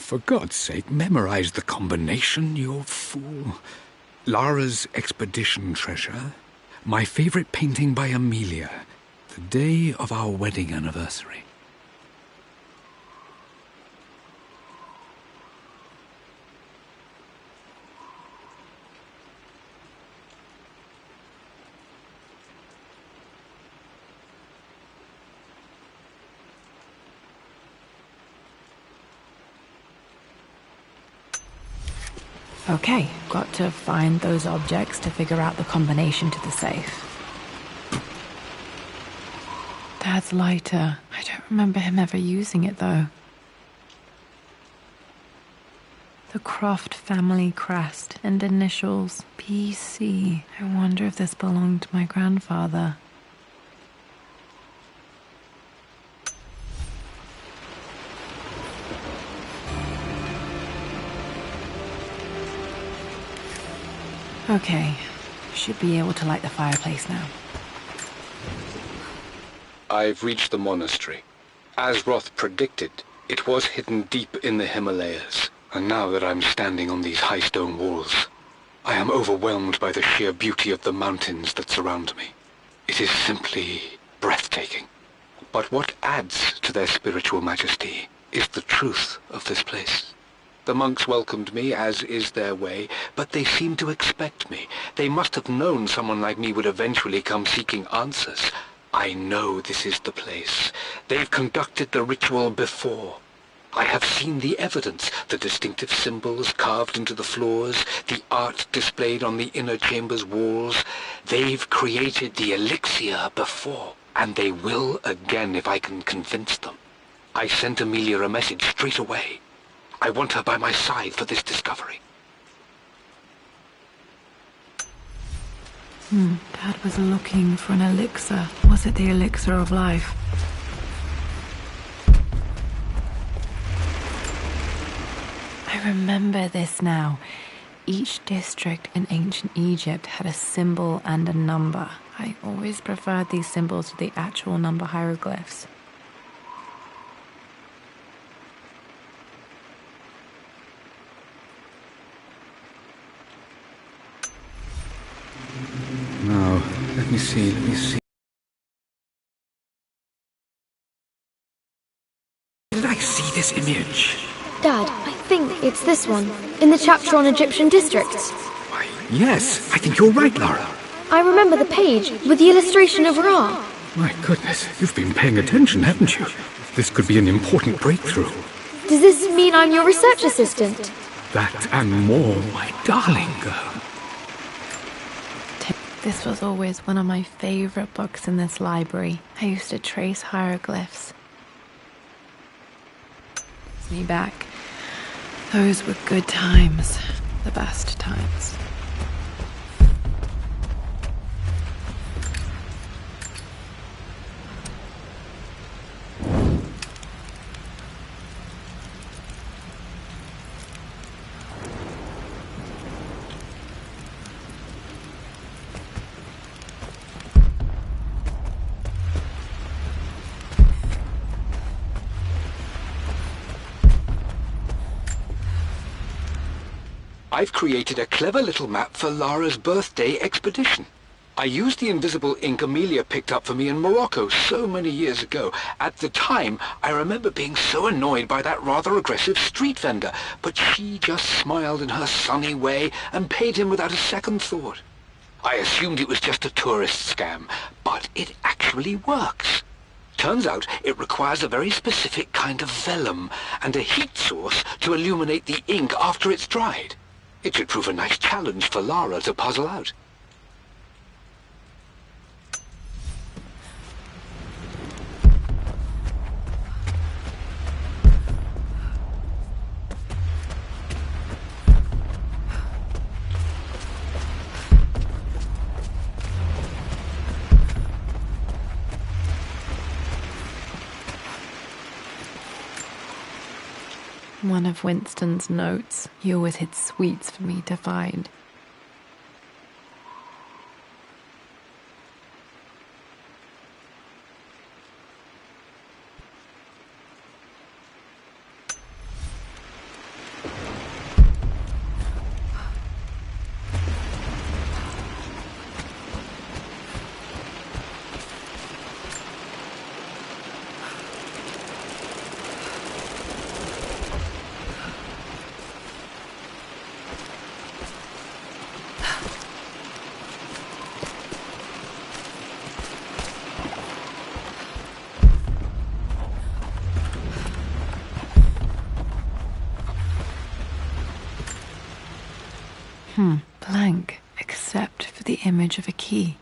for God's sake, memorize the combination, you fool. Lara's expedition treasure, my favorite painting by Amelia, the day of our wedding anniversary. Okay, got to find those objects to figure out the combination to the safe. Dad's lighter. I don't remember him ever using it, though. The Croft family crest and initials PC. I wonder if this belonged to my grandfather. Okay, should be able to light the fireplace now. I've reached the monastery. As Roth predicted, it was hidden deep in the Himalayas, and now that I'm standing on these high stone walls, I am overwhelmed by the sheer beauty of the mountains that surround me. It is simply breathtaking. But what adds to their spiritual majesty is the truth of this place. The monks welcomed me, as is their way, but they seemed to expect me. They must have known someone like me would eventually come seeking answers. I know this is the place. They've conducted the ritual before. I have seen the evidence, the distinctive symbols carved into the floors, the art displayed on the inner chamber's walls. They've created the elixir before, and they will again if I can convince them. I sent Amelia a message straight away. I want her by my side for this discovery. Dad was looking for an elixir. Was it the elixir of life? I remember this now. Each district in ancient Egypt had a symbol and a number. I always preferred these symbols to the actual number hieroglyphs. Now, let me see. Did I see this image? Dad, I think it's this one, in the chapter on Egyptian districts. Why, yes, I think you're right, Lara. I remember the page with the illustration of Ra. My goodness, you've been paying attention, haven't you? This could be an important breakthrough. Does this mean I'm your research assistant? That and more, my darling girl. This was always one of my favorite books in this library. I used to trace hieroglyphs. It's me back. Those were good times. The best times. I've created a clever little map for Lara's birthday expedition. I used the invisible ink Amelia picked up for me in Morocco so many years ago. At the time, I remember being so annoyed by that rather aggressive street vendor, but she just smiled in her sunny way and paid him without a second thought. I assumed it was just a tourist scam, but it actually works. Turns out it requires a very specific kind of vellum and a heat source to illuminate the ink after it's dried. It should prove a nice challenge for Lara to puzzle out. One of Winston's notes. He always hid sweets for me to find. Blank, except for the image of a key.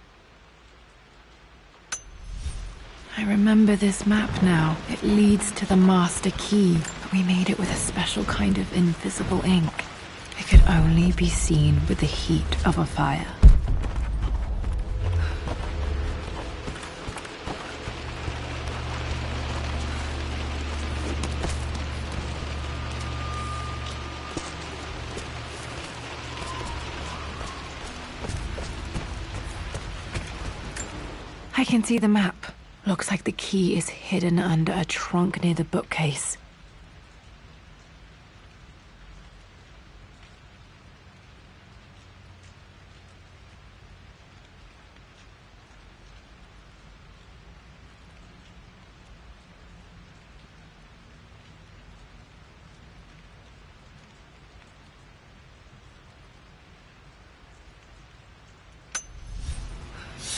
I remember this map now. It leads to the master key, but we made it with a special kind of invisible ink. It could only be seen with the heat of a fire. I can see the map. Looks like the key is hidden under a trunk near the bookcase.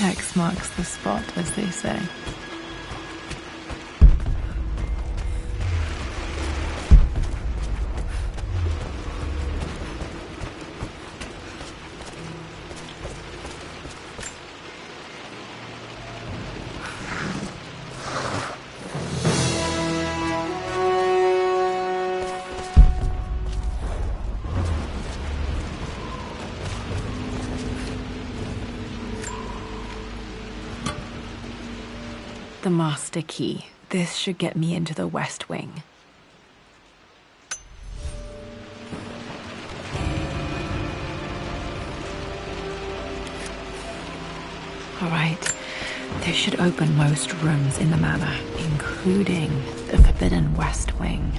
X marks the spot, as they say. The master key. This should get me into the West Wing. All right. This should open most rooms in the manor, including the forbidden West Wing.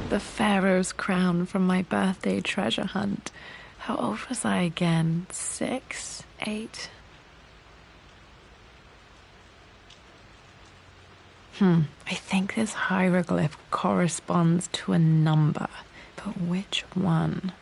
The Pharaoh's crown from my birthday treasure hunt. How old was I again? 6? 8? I think this hieroglyph corresponds to a number, but which one?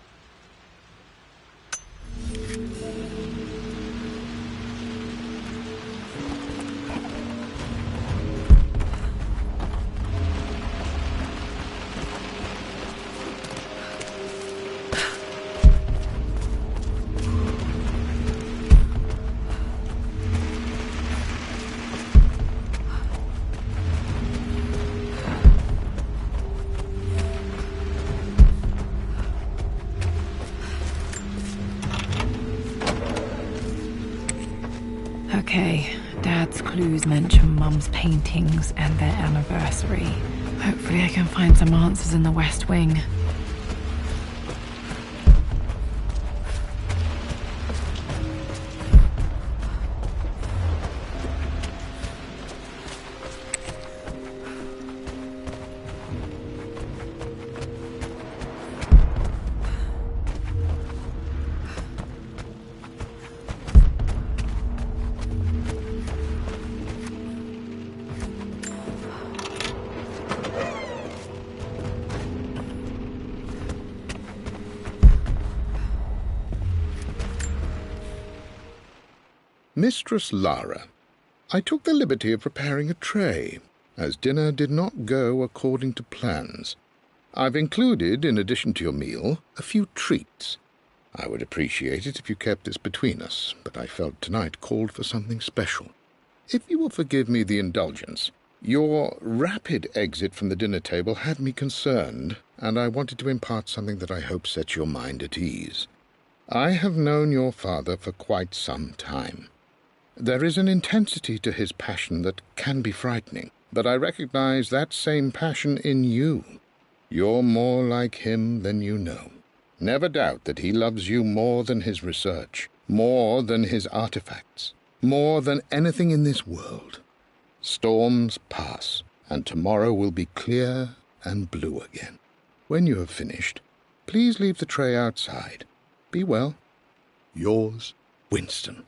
Okay, Dad's clues mention Mum's paintings and their anniversary. Hopefully I can find some answers in the West Wing. Mistress Lara, I took the liberty of preparing a tray, as dinner did not go according to plans. I've included, in addition to your meal, a few treats. I would appreciate it if you kept this between us, but I felt tonight called for something special. If you will forgive me the indulgence, your rapid exit from the dinner table had me concerned, and I wanted to impart something that I hope sets your mind at ease. I have known your father for quite some time. There is an intensity to his passion that can be frightening, but I recognize that same passion in you. You're more like him than you know. Never doubt that he loves you more than his research, more than his artifacts, more than anything in this world. Storms pass, and tomorrow will be clear and blue again. When you have finished, please leave the tray outside. Be well. Yours, Winston.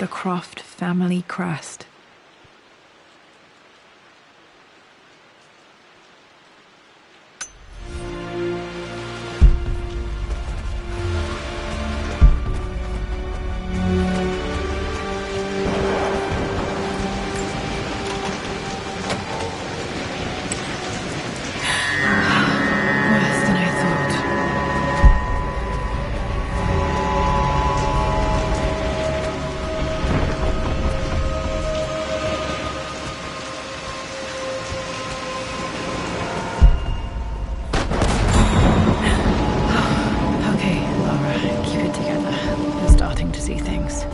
the Croft family crest. Worse than I thought. Okay, Laura, keep it together. You're starting to see things.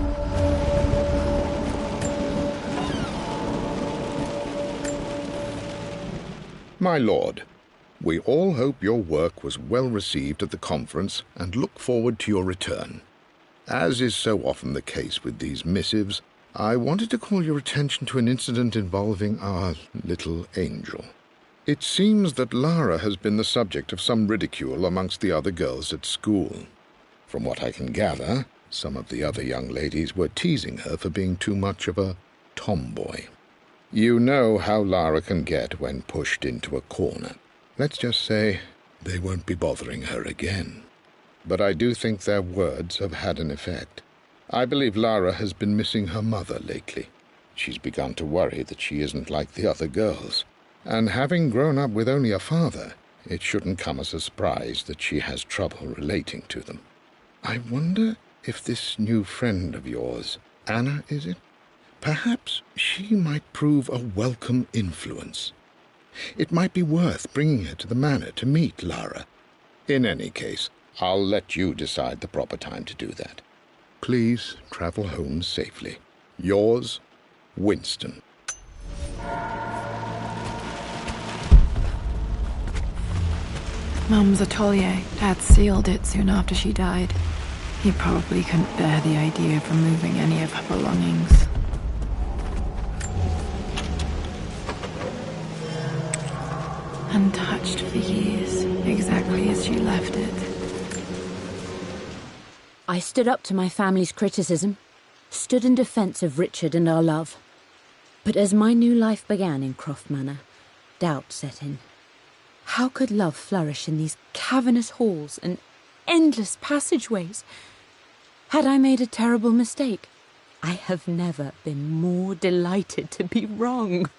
My lord, we all hope your work was well received at the conference and look forward to your return. As is so often the case with these missives, I wanted to call your attention to an incident involving our little angel. It seems that Lara has been the subject of some ridicule amongst the other girls at school. From what I can gather, some of the other young ladies were teasing her for being too much of a tomboy. You know how Lara can get when pushed into a corner. Let's just say they won't be bothering her again. But I do think their words have had an effect. I believe Lara has been missing her mother lately. She's begun to worry that she isn't like the other girls. And having grown up with only a father, it shouldn't come as a surprise that she has trouble relating to them. I wonder if this new friend of yours, Anna, is it? Perhaps she might prove a welcome influence. It might be worth bringing her to the manor to meet Lara. In any case, I'll let you decide the proper time to do that. Please travel home safely. Yours, Winston. Mum's atelier. Dad sealed it soon after she died. He probably couldn't bear the idea of removing any of her belongings. Untouched for years, exactly as she left it. I stood up to my family's criticism, stood in defence of Richard and our love. But as my new life began in Croft Manor, doubt set in. How could love flourish in these cavernous halls and endless passageways? Had I made a terrible mistake? I have never been more delighted to be wrong.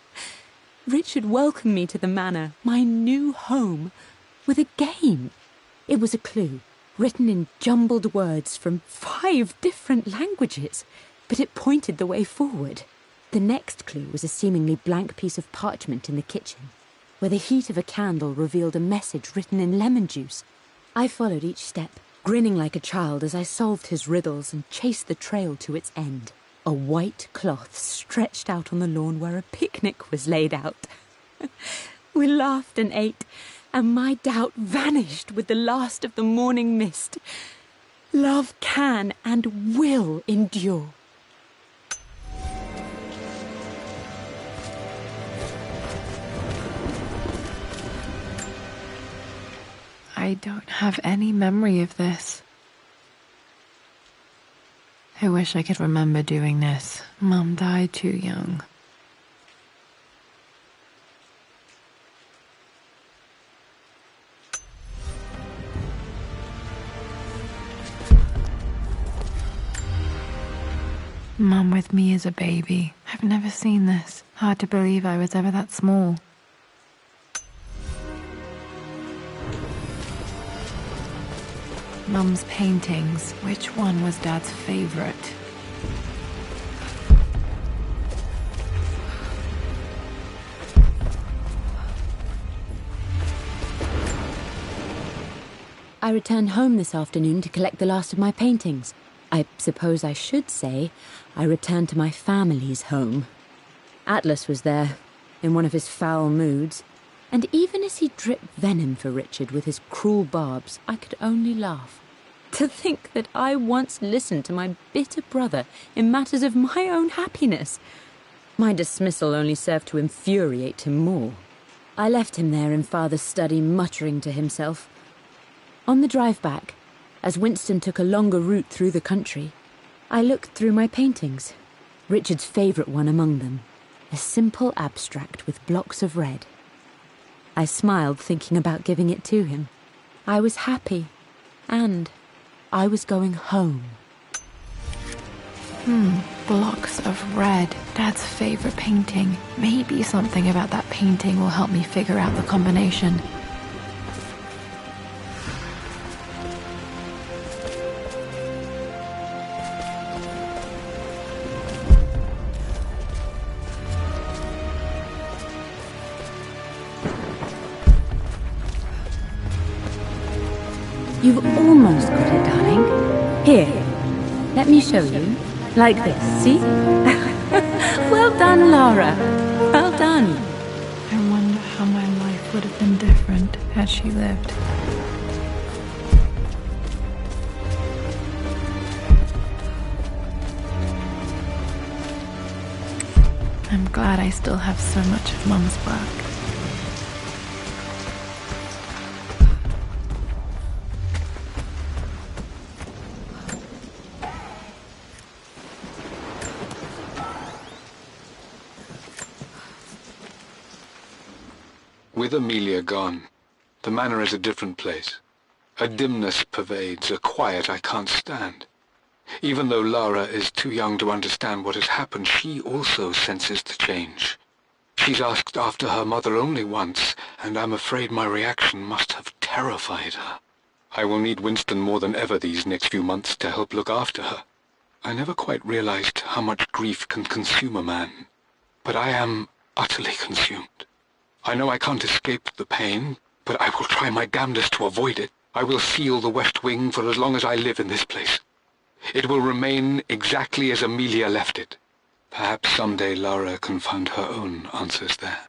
Richard welcomed me to the manor, my new home, with a game. It was a clue, written in jumbled words from 5 different languages, but it pointed the way forward. The next clue was a seemingly blank piece of parchment in the kitchen, where the heat of a candle revealed a message written in lemon juice. I followed each step, grinning like a child as I solved his riddles and chased the trail to its end. A white cloth stretched out on the lawn where a picnic was laid out. We laughed and ate, and my doubt vanished with the last of the morning mist. Love can and will endure. I don't have any memory of this. I wish I could remember doing this. Mum died too young. Mum with me as a baby. I've never seen this. Hard to believe I was ever that small. Mum's paintings. Which one was Dad's favorite? I returned home this afternoon to collect the last of my paintings. I suppose I should say I returned to my family's home. Atlas was there, in one of his foul moods, and even as he dripped venom for Richard with his cruel barbs, I could only laugh. To think that I once listened to my bitter brother in matters of my own happiness. My dismissal only served to infuriate him more. I left him there in Father's study, muttering to himself. On the drive back, as Winston took a longer route through the country, I looked through my paintings, Richard's favourite one among them, a simple abstract with blocks of red. I smiled, thinking about giving it to him. I was happy, and I was going home. Blocks of red. Dad's favourite painting. Maybe something about that painting will help me figure out the combination. You've almost got it, darling. Here, let me show you. Like this, see? Well done, Lara. Well done. I wonder how my life would have been different had she lived. I'm glad I still have so much of Mum's work. With Amelia gone, the manor is a different place. A dimness pervades, a quiet I can't stand. Even though Lara is too young to understand what has happened, she also senses the change. She's asked after her mother only once, and I'm afraid my reaction must have terrified her. I will need Winston more than ever these next few months to help look after her. I never quite realized how much grief can consume a man, but I am utterly consumed. I know I can't escape the pain, but I will try my damnedest to avoid it. I will seal the West Wing for as long as I live in this place. It will remain exactly as Amelia left it. Perhaps someday Lara can find her own answers there.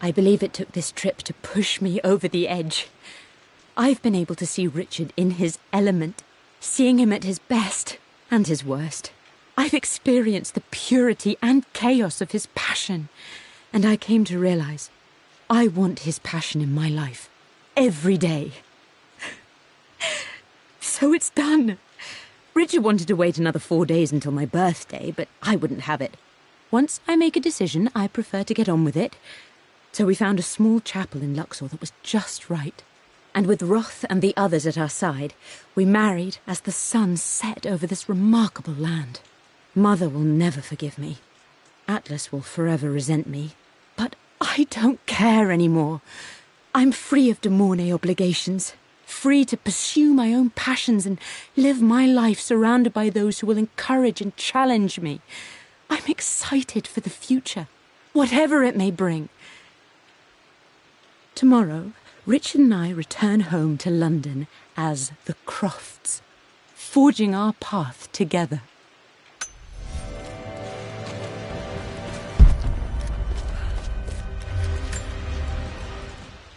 I believe it took this trip to push me over the edge. I've been able to see Richard in his element, seeing him at his best and his worst. I've experienced the purity and chaos of his passion, and I came to realize I want his passion in my life every day. So it's done. Richard wanted to wait another 4 days until my birthday, but I wouldn't have it. Once I make a decision, I prefer to get on with it. So we found a small chapel in Luxor that was just right. And with Roth and the others at our side, we married as the sun set over this remarkable land. Mother will never forgive me. Atlas will forever resent me. But I don't care anymore. I'm free of de Mornay obligations, free to pursue my own passions and live my life surrounded by those who will encourage and challenge me. I'm excited for the future, whatever it may bring. Tomorrow, Richard and I return home to London as the Crofts, forging our path together.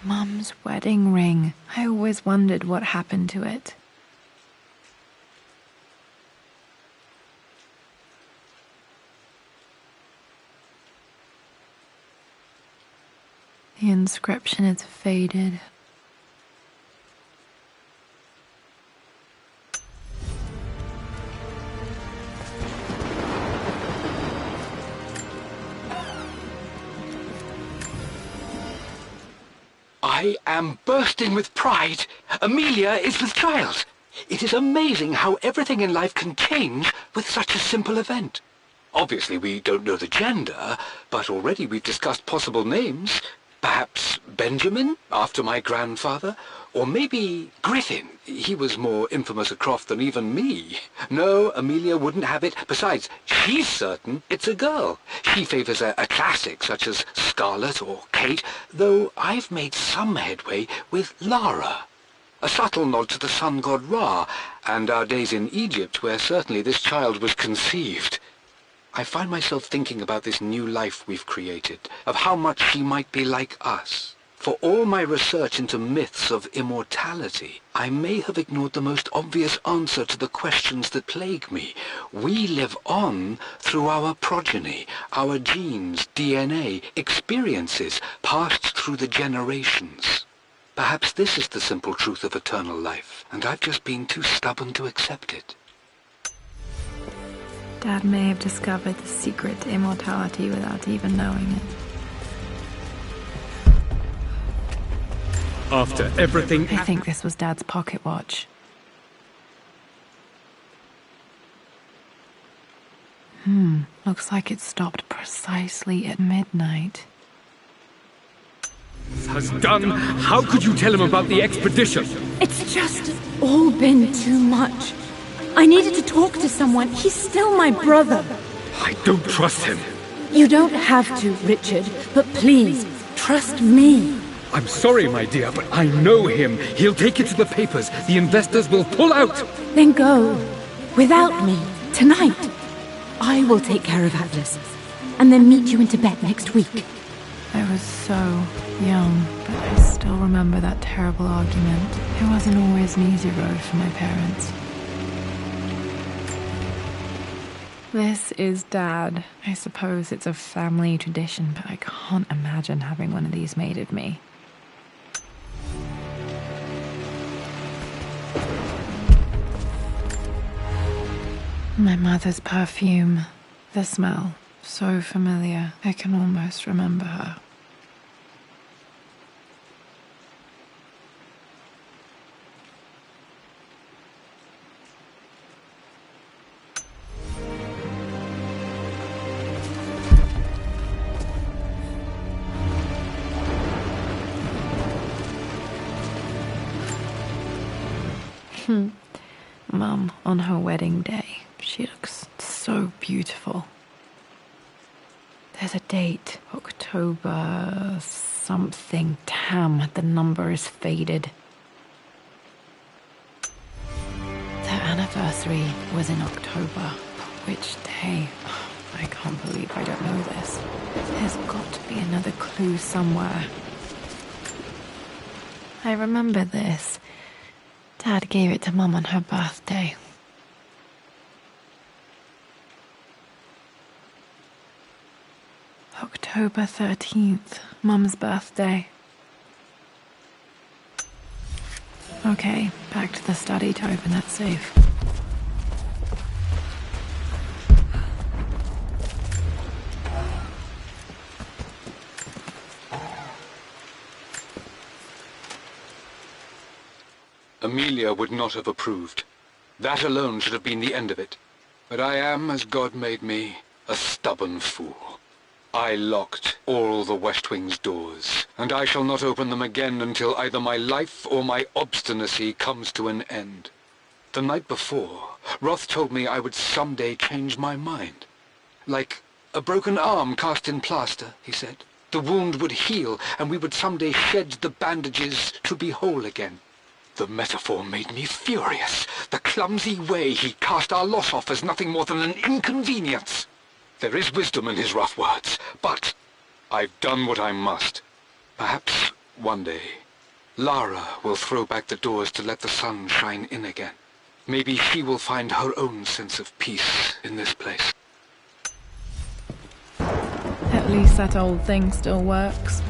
Mum's wedding ring. I always wondered what happened to it. The inscription is faded. I am bursting with pride. Amelia is with child. It is amazing how everything in life can change with such a simple event. Obviously, we don't know the gender, but already we've discussed possible names. Perhaps Benjamin, after my grandfather, or maybe Griffin. He was more infamous a Croft than even me. No, Amelia wouldn't have it. Besides, she's certain it's a girl. She favours a classic such as Scarlet or Kate, though I've made some headway with Lara. A subtle nod to the sun god Ra, and our days in Egypt, where certainly this child was conceived. I find myself thinking about this new life we've created, of how much she might be like us. For all my research into myths of immortality, I may have ignored the most obvious answer to the questions that plague me. We live on through our progeny, our genes, DNA, experiences passed through the generations. Perhaps this is the simple truth of eternal life, and I've just been too stubborn to accept it. Dad may have discovered the secret to immortality without even knowing it. After everything... I think this was Dad's pocket watch. Looks like it stopped precisely at midnight. has done. How could you tell him about the expedition? It's just all been too much. I needed to talk to someone. He's still my brother. I don't trust him. You don't have to, Richard, but please, trust me. I'm sorry, my dear, but I know him. He'll take it to the papers. The investors will pull out. Then go. Without me. Tonight. I will take care of Atlas. And then meet you in Tibet next week. I was so young, but I still remember that terrible argument. It wasn't always an easy road for my parents. This is Dad. I suppose it's a family tradition, but I can't imagine having one of these made of me. My mother's perfume. The smell. So familiar. I can almost remember her. Mum, on her wedding day, she looks so beautiful. There's a date, October something. Damn, the number is faded. Their anniversary was in October. Which day? I can't believe I don't know this. There's got to be another clue somewhere. I remember this. Dad gave it to Mum on her birthday. October 13th, Mum's birthday. Okay, back to the study to open that safe. Amelia would not have approved. That alone should have been the end of it. But I am, as God made me, a stubborn fool. I locked all the West Wing's doors, and I shall not open them again until either my life or my obstinacy comes to an end. The night before, Roth told me I would someday change my mind. Like a broken arm cast in plaster, he said. The wound would heal, and we would someday shed the bandages to be whole again. The metaphor made me furious. The clumsy way he cast our loss off as nothing more than an inconvenience. There is wisdom in his rough words, but I've done what I must. Perhaps one day, Lara will throw back the doors to let the sun shine in again. Maybe she will find her own sense of peace in this place. At least that old thing still works.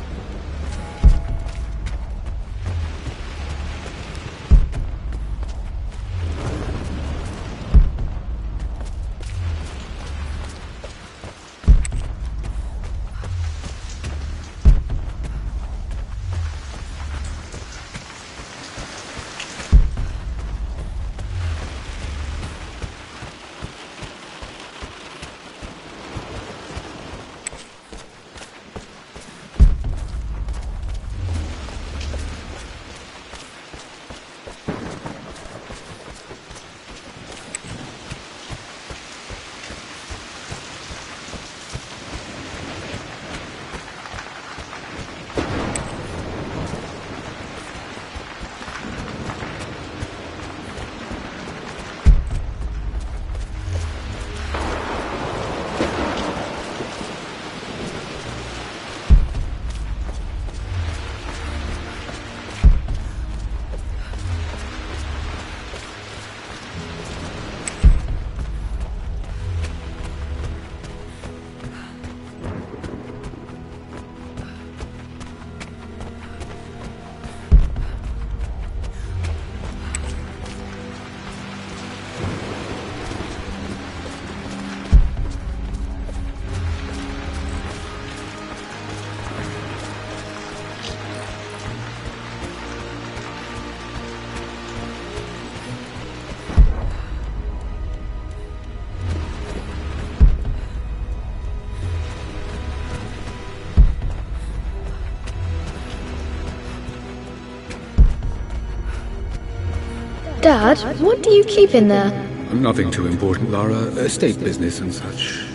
Dad, what do you keep in there? Nothing too important, Lara. Estate business and such.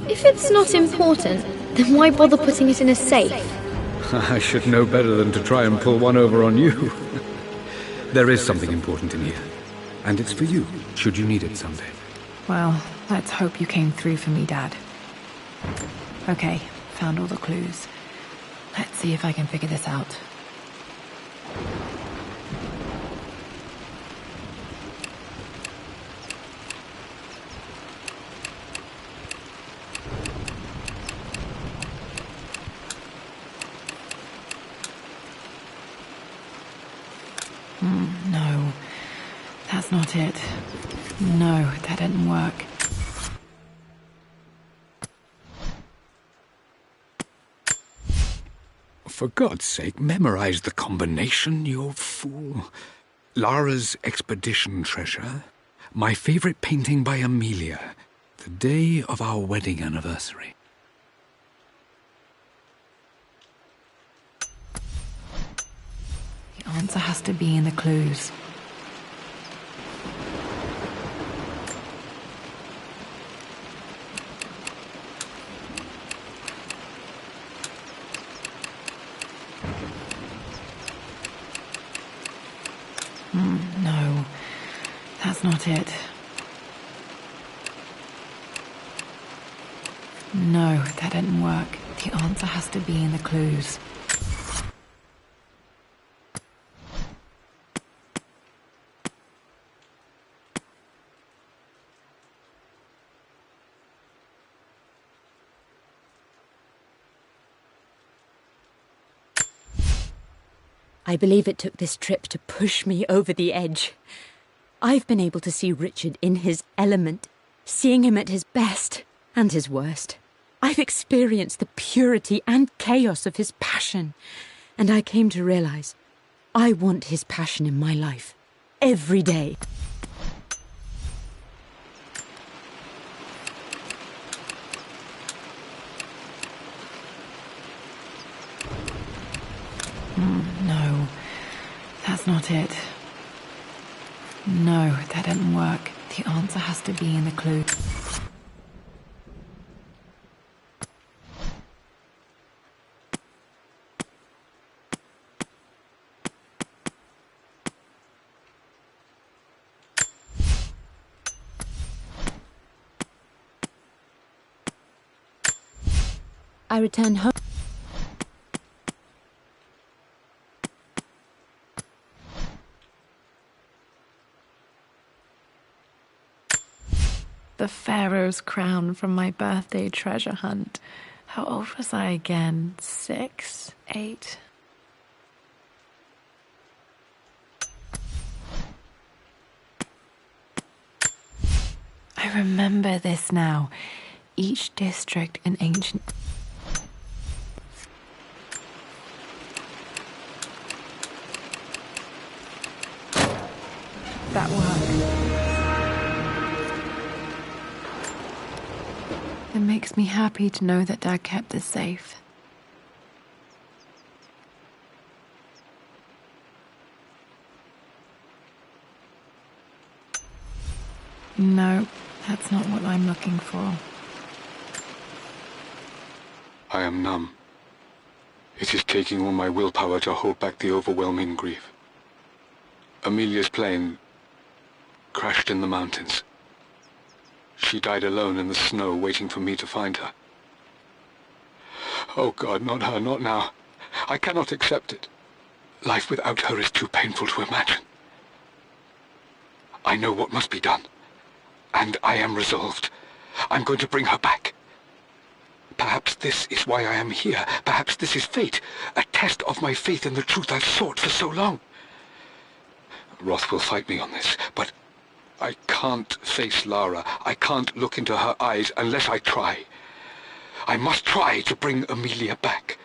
If it's not important, then why bother putting it in a safe? I should know better than to try and pull one over on you. There is something important in here. And it's for you, should you need it someday. Well, let's hope you came through for me, Dad. Okay, found all the clues. Let's see if I can figure this out. No, that's not it. No, that didn't work. For God's sake, memorize the combination, you fool. Lara's expedition treasure. My favorite painting by Amelia. The day of our wedding anniversary. The answer has to be in the clues. No, that's not it. No, that didn't work. The answer has to be in the clues. I believe it took this trip to push me over the edge. I've been able to see Richard in his element, seeing him at his best and his worst. I've experienced the purity and chaos of his passion, and I came to realize I want his passion in my life, every day. No, that's not it. No, that didn't work. The answer has to be in the clue. I returned home. The Pharaoh's crown from my birthday treasure hunt. How old was I again? 6? 8? I remember this now. Each district in ancient... That worked. It makes me happy to know that Dad kept this safe. No, that's not what I'm looking for. I am numb. It is taking all my willpower to hold back the overwhelming grief. Amelia's plane crashed in the mountains. She died alone in the snow, waiting for me to find her. Oh God, not her, not now. I cannot accept it. Life without her is too painful to imagine. I know what must be done, and I am resolved. I'm going to bring her back. Perhaps this is why I am here. Perhaps this is fate, a test of my faith in the truth I've sought for so long. Roth will fight me on this, but I can't face Lara. I can't look into her eyes unless I try. I must try to bring Amelia back.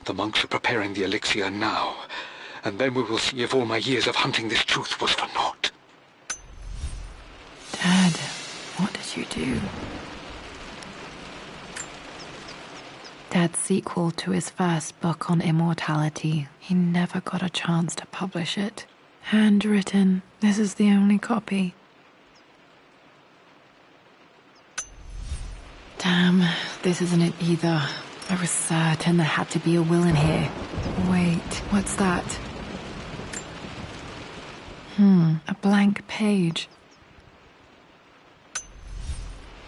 The monks are preparing the elixir now, and then we will see if all my years of hunting this truth was for naught. Dad, what did you do? Dad's sequel to his first book on immortality. He never got a chance to publish it. Handwritten. This is the only copy. Damn, this isn't it either. I was certain there had to be a will in here. Wait, what's that? A blank page.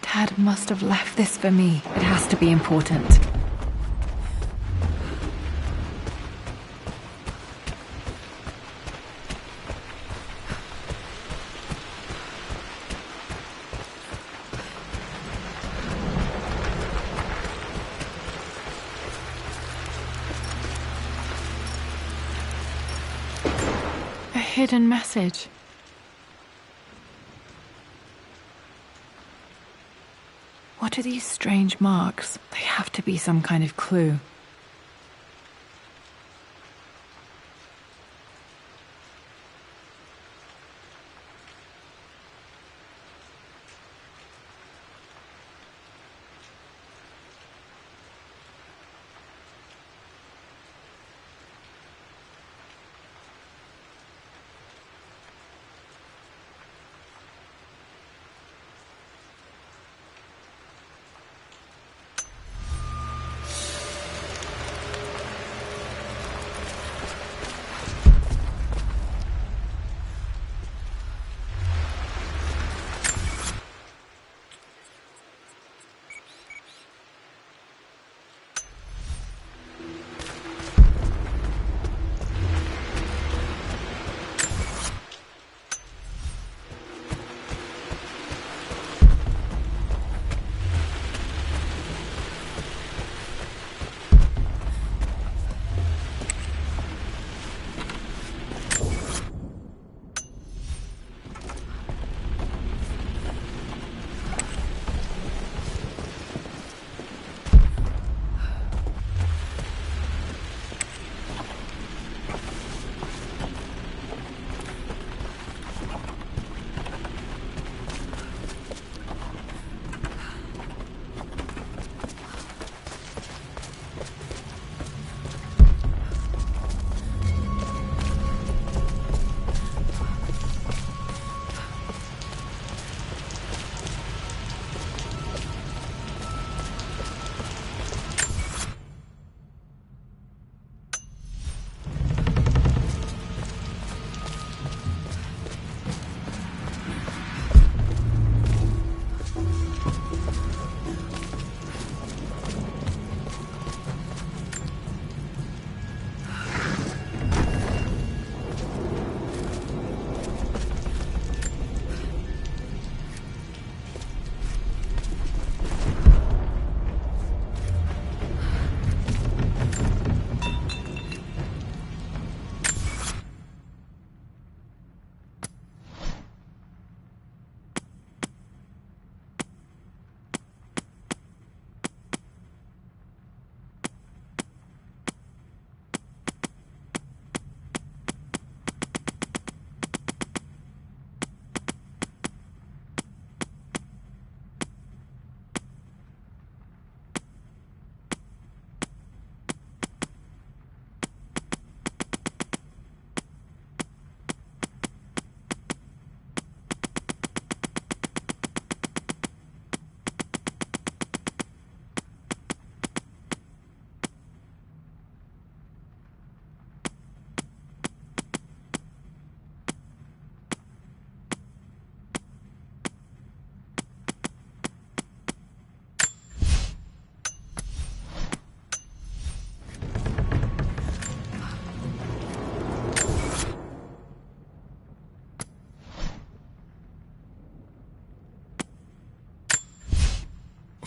Dad must have left this for me. It has to be important. A hidden message. What are these strange marks? They have to be some kind of clue.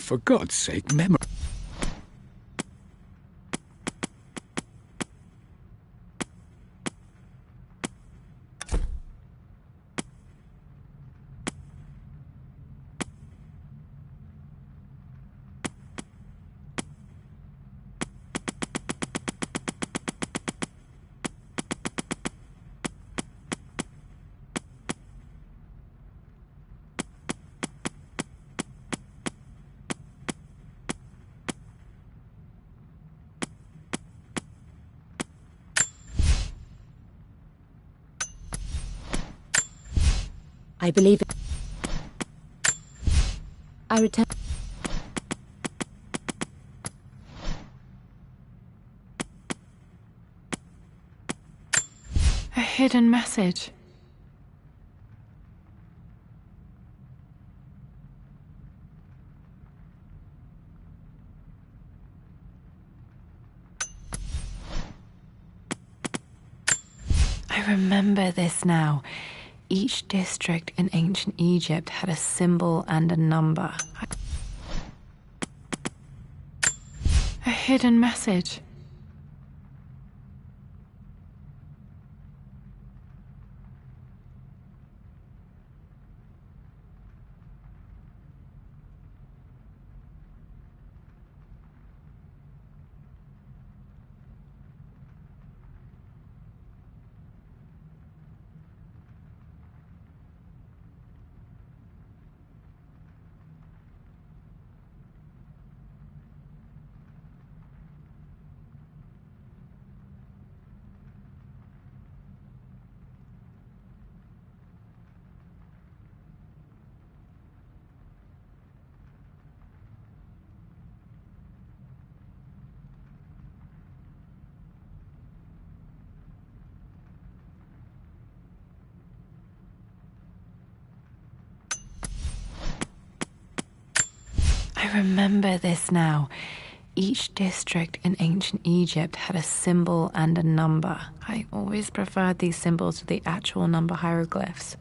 For God's sake, memory. I believe it. I return. A hidden message. I remember this now. Each district in ancient Egypt had a symbol and a number. A hidden message. I remember this now. Each district in ancient Egypt had a symbol and a number. I always preferred these symbols to the actual number hieroglyphs.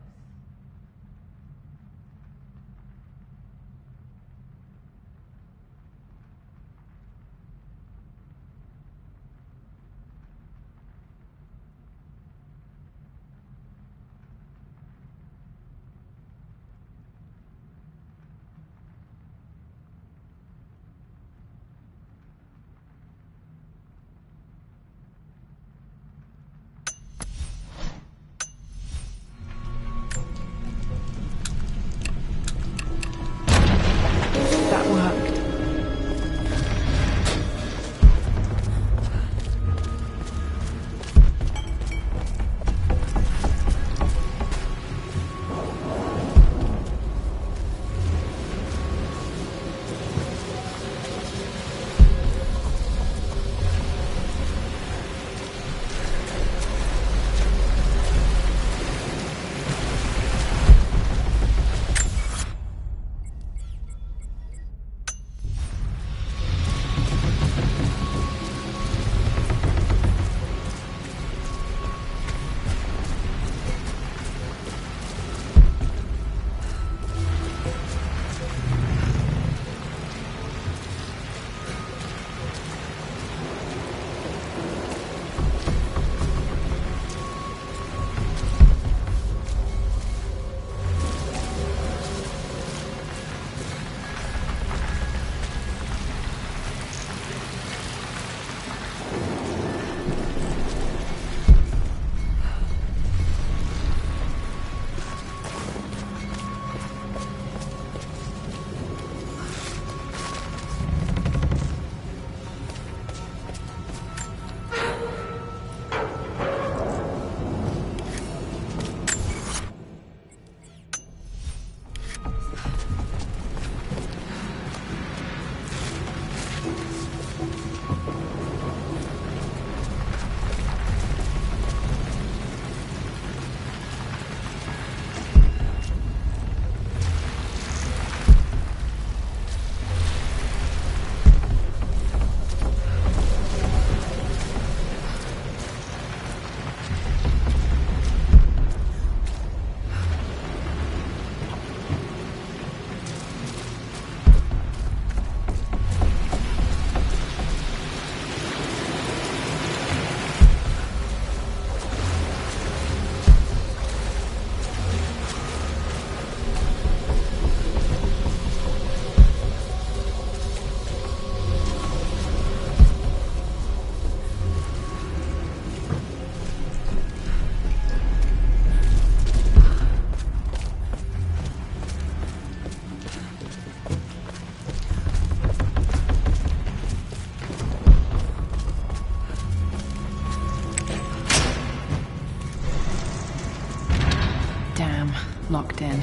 locked in.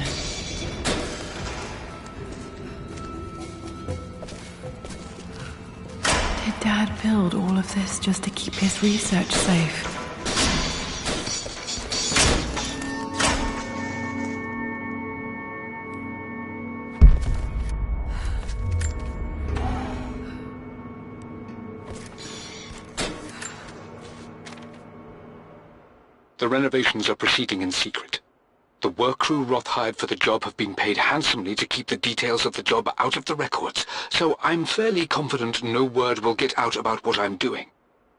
Did Dad build all of this just to keep his research safe? The renovations are proceeding in secret. The work crew Roth hired for the job have been paid handsomely to keep the details of the job out of the records, so I'm fairly confident no word will get out about what I'm doing.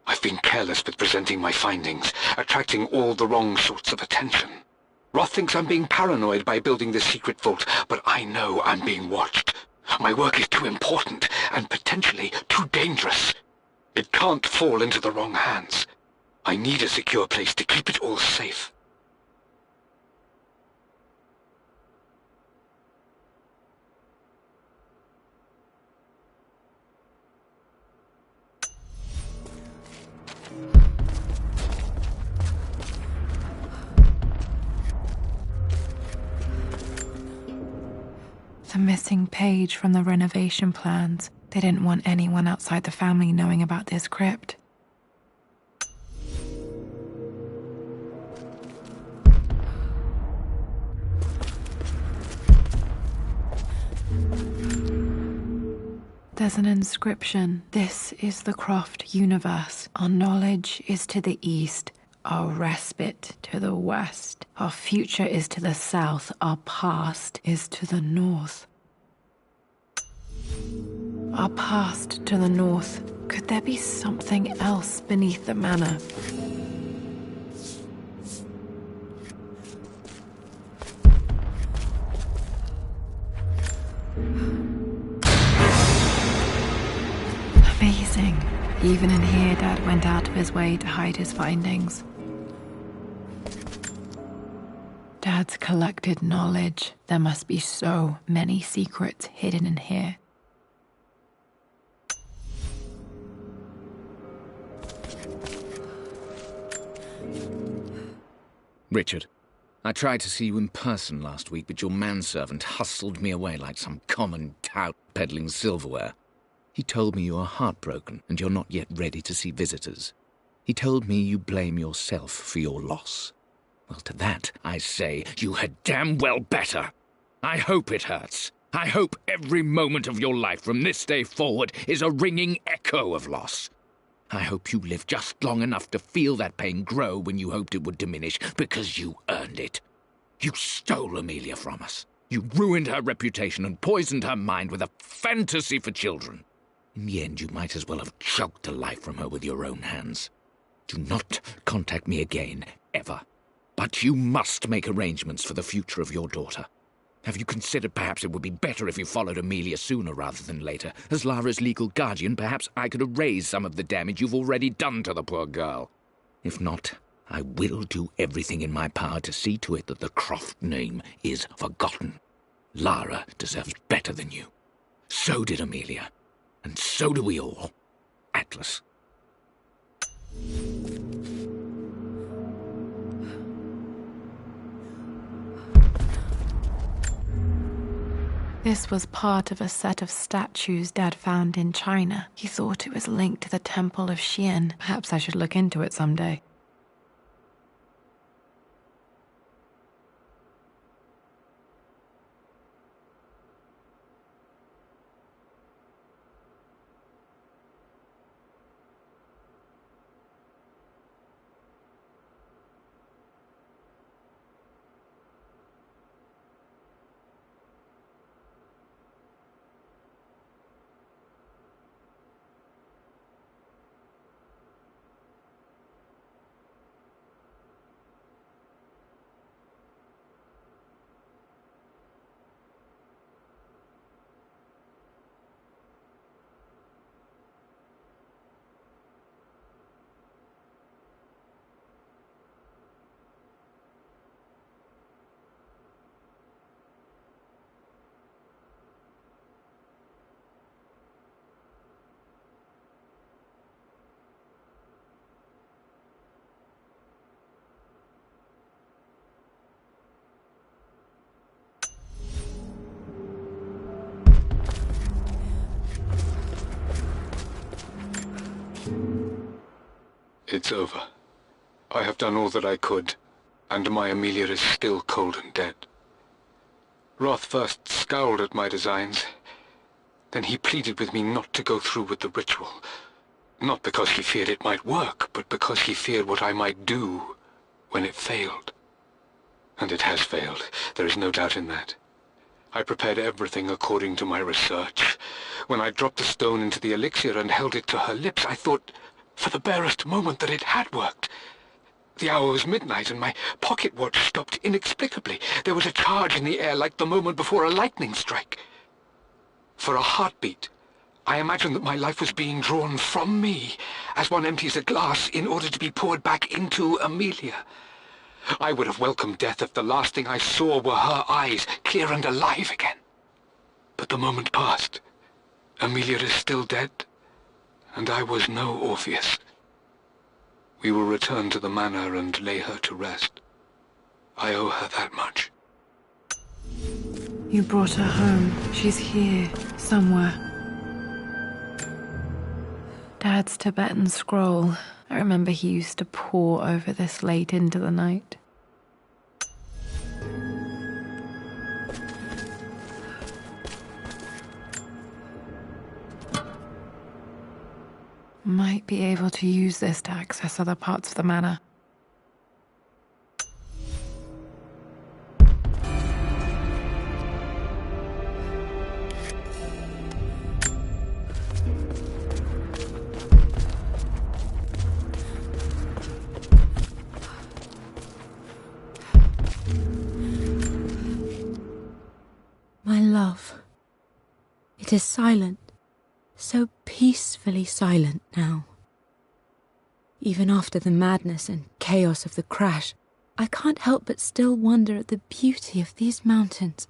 I've been careless with presenting my findings, attracting all the wrong sorts of attention. Roth thinks I'm being paranoid by building this secret vault, but I know I'm being watched. My work is too important, and potentially too dangerous. It can't fall into the wrong hands. I need a secure place to keep it all safe. The missing page from the renovation plans. They didn't want anyone outside the family knowing about this crypt. There's an inscription. This is the Croft universe. Our knowledge is to the east, our respite to the west. Our future is to the south, our past is to the north. Our past to the north. Could there be something else beneath the manor? Amazing. Even in here, Dad went out of his way to hide his findings. Dad's collected knowledge. There must be so many secrets hidden in here. Richard, I tried to see you in person last week, but your manservant hustled me away like some common tout peddling silverware. He told me you are heartbroken and you're not yet ready to see visitors. He told me you blame yourself for your loss. Well, to that I say you had damn well better. I hope it hurts. I hope every moment of your life from this day forward is a ringing echo of loss. I hope you live just long enough to feel that pain grow when you hoped it would diminish, because you earned it. You stole Amelia from us. You ruined her reputation and poisoned her mind with a fantasy for children. In the end, you might as well have choked the life from her with your own hands. Do not contact me again, ever. But you must make arrangements for the future of your daughter. Have you considered perhaps it would be better if you followed Amelia sooner rather than later? As Lara's legal guardian, perhaps I could erase some of the damage you've already done to the poor girl. If not, I will do everything in my power to see to it that the Croft name is forgotten. Lara deserves better than you. So did Amelia. And so do we all. Atlas. This was part of a set of statues Dad found in China. He thought it was linked to the Temple of Xian. Perhaps I should look into it someday. it's over. I have done all that I could, and my Amelia is still cold and dead. Roth first scowled at my designs. Then he pleaded with me not to go through with the ritual. Not because he feared it might work, but because he feared what I might do when it failed. And it has failed. There is no doubt in that. I prepared everything according to my research. When I dropped the stone into the elixir and held it to her lips, I thought for the barest moment that it had worked. The hour was midnight, and my pocket watch stopped inexplicably. There was a charge in the air like the moment before a lightning strike. For a heartbeat, I imagined that my life was being drawn from me, as one empties a glass in order to be poured back into Amelia. I would have welcomed death if the last thing I saw were her eyes, clear and alive again. But the moment passed. Amelia is still dead, and I was no Orpheus. We will return to the manor and lay her to rest. I owe her that much. You brought her home. She's here, somewhere. Dad's Tibetan scroll. I remember he used to pore over this late into the night. Might be able to use this to access other parts of the manor. My love, it is silent, so peacefully silent now. Even after the madness and chaos of the crash, I can't help but still wonder at the beauty of these mountains.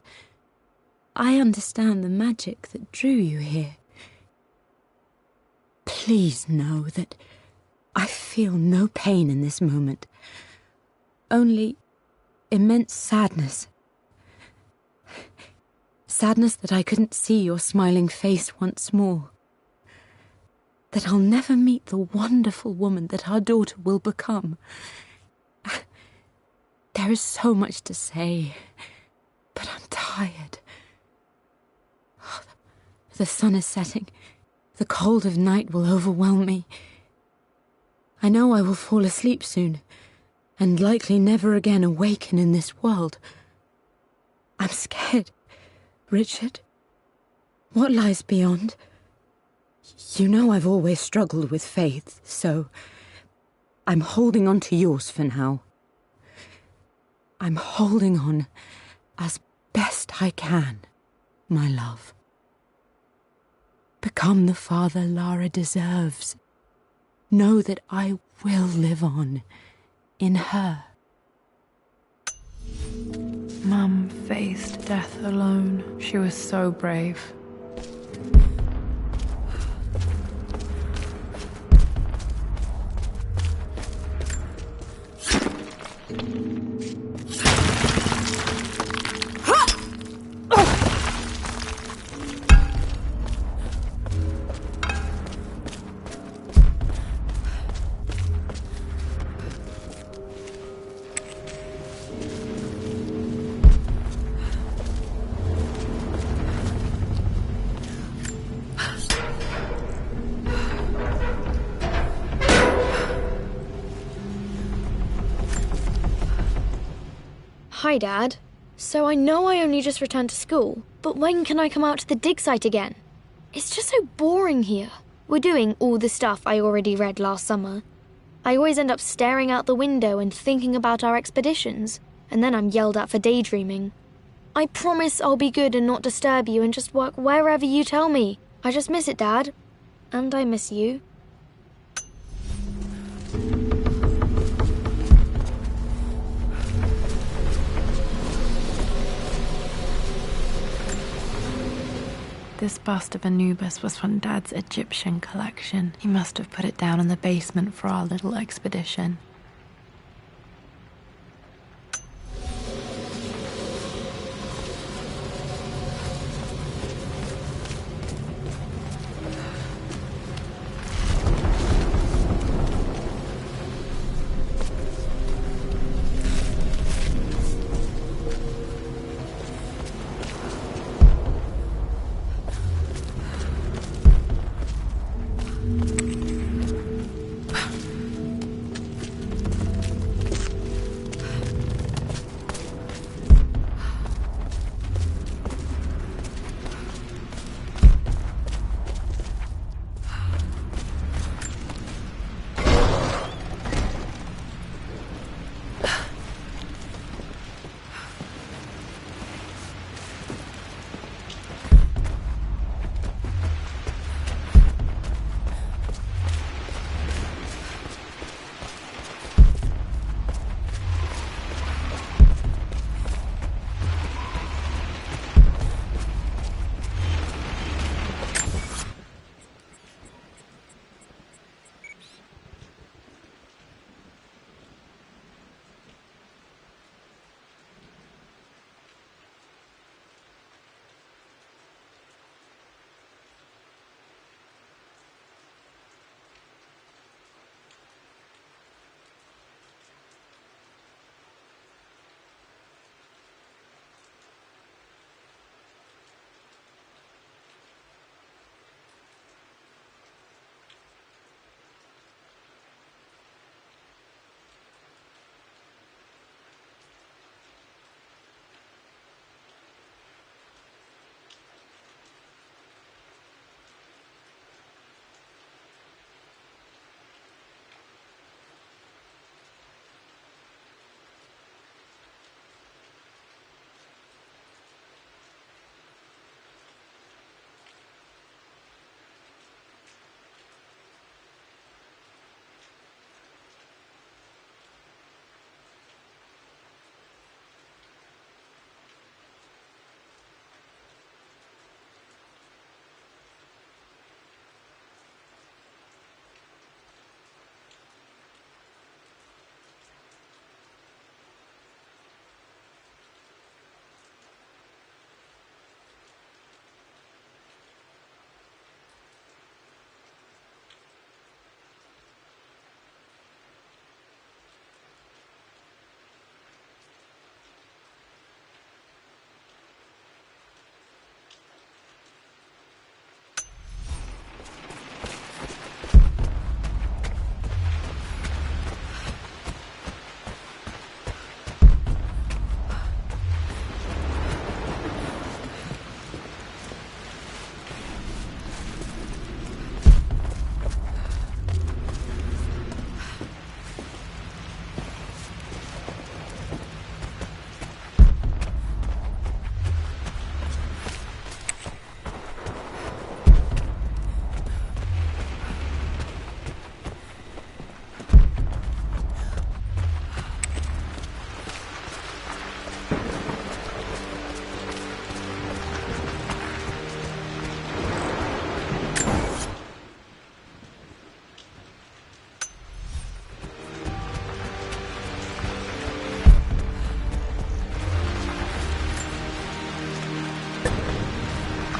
I understand the magic that drew you here. Please know that I feel no pain in this moment, only immense sadness. Sadness that I couldn't see your smiling face once more. That I'll never meet the wonderful woman that our daughter will become. There is so much to say, but I'm tired. The sun is setting. The cold of night will overwhelm me. I know I will fall asleep soon, and likely never again awaken in this world. I'm scared. Richard, what lies beyond? You know I've always struggled with faith, so I'm holding on to yours for now. I'm holding on as best I can, my love. Become the father Lara deserves. Know that I will live on in her. Mum faced death alone. She was so brave. Hi, Dad. So I know I only just returned to school, but when can I come out to the dig site again? It's just so boring here. We're doing all the stuff I already read last summer. I always end up staring out the window and thinking about our expeditions, and then I'm yelled at for daydreaming. I promise I'll be good and not disturb you and just work wherever you tell me. I just miss it, Dad. And I miss you. This bust of Anubis was from Dad's Egyptian collection. He must have put it down in the basement for our little expedition.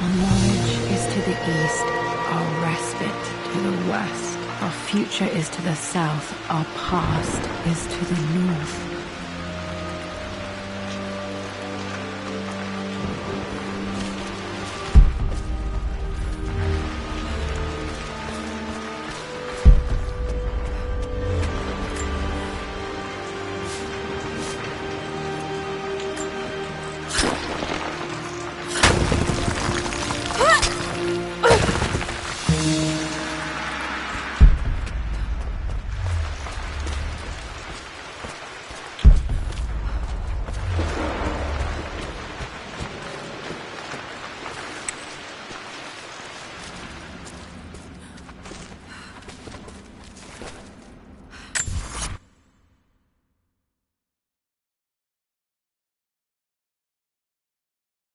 Our knowledge is to the east, our respite to the west. Our future is to the south, our past is to the north.